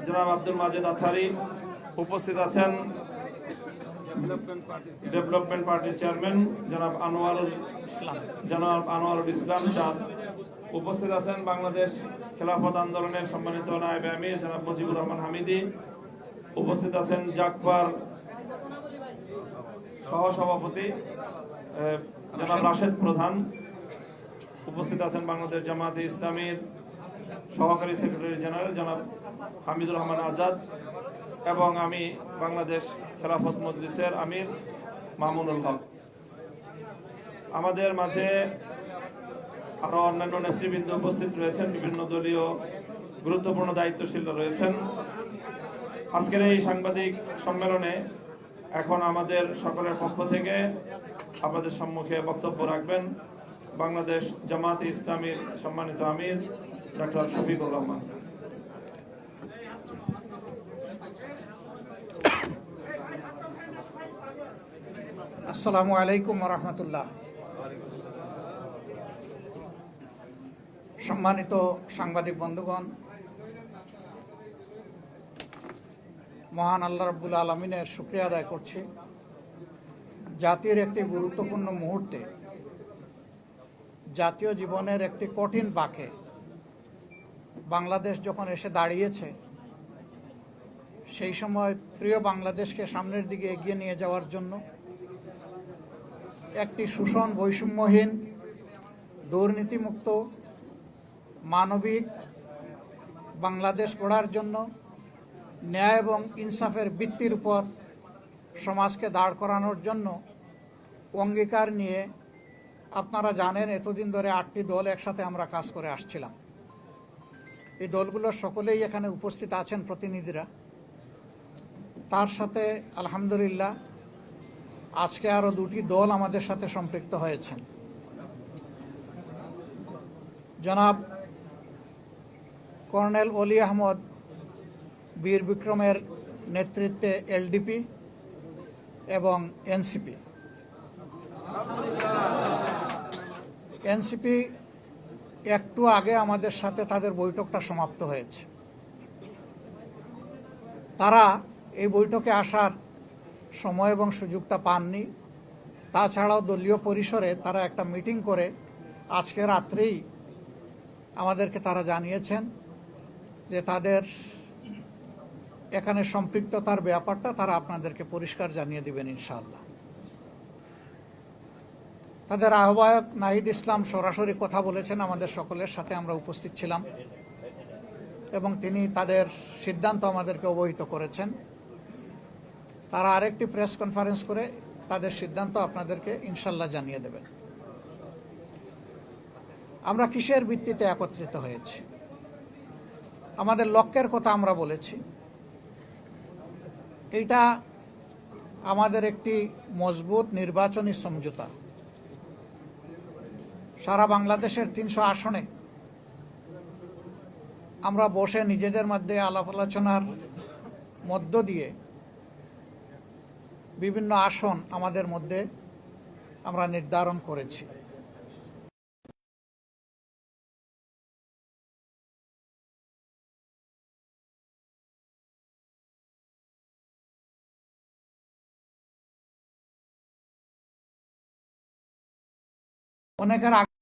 জনাব আব্দুল মাজেদ আথারি উপস্থিত আছেন। ডেভেলপমেন্ট পার্টির চেয়ারম্যান জনাব আনোয়ারুল ইসলাম চাঁদ উপস্থিত আছেন। বাংলাদেশ খেলাফত আন্দোলনের সম্মানিত নায়েবে আমির জনাব মুজিবুর রহমান হামিদি উপস্থিত আছেন। জাকবার সহসভাপতি জনাব রাশেদ প্রধান উপস্থিত আছেন। বাংলাদেশ জামায়াতে ইসলামীর সহকারী সেক্রেটারি জেনারেল জনাব হামিদুর রহমান আজাদ এবং আমি বাংলাদেশ খেলাফত মজলিসের আমির মামুনুল হক। আমাদের মাঝে আরো অন্যান্য নেতৃবৃন্দ উপস্থিত রয়েছেন, বিভিন্ন দলীয় গুরুত্বপূর্ণ দায়িত্বশীল রয়েছেন। আজকের এই সাংবাদিক সম্মেলনে এখন আমাদের সকলের পক্ষ থেকে আপনাদের সম্মুখে বক্তব্য রাখবেন বাংলাদেশ জামায়াতে ইসলামীর সম্মানিত আমির ডক্টর শফিকুর রহমান। আসসালামু আলাইকুম ওয়া রাহমাতুল্লাহ। সম্মানিত সাংবাদিক বন্ধুগণ, মহান আল্লাহ রাব্বুল আলামিনের শুকরিয়া আদায় করছি। জাতির একটি গুরুত্বপূর্ণ মুহূর্তে, জাতীয় জীবনের একটি কঠিন বাঁকে বাংলাদেশ যখন এসে দাঁড়িয়েছে, সেই সময় প্রিয় বাংলাদেশকে সামনের দিকে এগিয়ে নিয়ে যাওয়ার জন্য একটি শোষণ বৈষম্যহীন, দুর্নীতিমুক্ত, মানবিক বাংলাদেশ গড়ার জন্য ন্যায় এবং ইনসাফের ভিত্তির উপর সমাজকে দাঁড় করানোর জন্য অঙ্গীকার নিয়ে, আপনারা জানেন এতদিন ধরে 8টি দল একসাথে আমরা কাজ করে আসছিলাম। এই দলগুলোর সকলেই এখানে উপস্থিত আছেন প্রতিনিধিরা। তার সাথে আলহামদুলিল্লাহ আজকে আরও 2টি দল আমাদের সাথে সম্পৃক্ত হয়েছেন। জনাব কর্নেল অলি আহমদ বীর বিক্রমের নেতৃত্বে এলডিপি এবং এনসিপি একটু আগে আমাদের সাথে তাদের বৈঠকটা সমাপ্ত হয়েছে। তারা এই বৈঠকে আসার সময় এবং সুযোগটা পাননি। তাছাড়াও দলীয় পরিসরে তারা একটা মিটিং করে আজকে রাত্রেই আমাদেরকে তারা জানিয়েছেন যে তাদের এখানে সম্পৃক্ততার ব্যাপারটা তারা আপনাদেরকে পরিষ্কার জানিয়ে দিবেন ইনশাআল্লাহ। তাদের আহ্বায়ক নাহিদ ইসলাম সরাসরি কথা বলেছেন আমাদের সকলের সাথে, আমরা উপস্থিত ছিলাম এবং তিনি তাদের সিদ্ধান্ত আমাদেরকে অবহিত করেছেন। তারা আরেকটি প্রেস কনফারেন্স করে তাদের সিদ্ধান্ত আপনাদেরকে ইনশাল্লাহ জানিয়ে দেবেন। আমরা কিসের ভিত্তিতে একত্রিত হয়েছি? আমাদের লক্ষ্যের কথা আমরা বলেছি। এইটা আমাদের একটি মজবুত নির্বাচনী সমঝোতা। সারা বাংলাদেশের 300 আসনে আমরা বসে নিজেদের মধ্যে আলাপ আলোচনার মধ্য দিয়ে বিভিন্ন আসন আমাদের মধ্যে আমরা নির্ধারণ করেছি। অনেকের আগে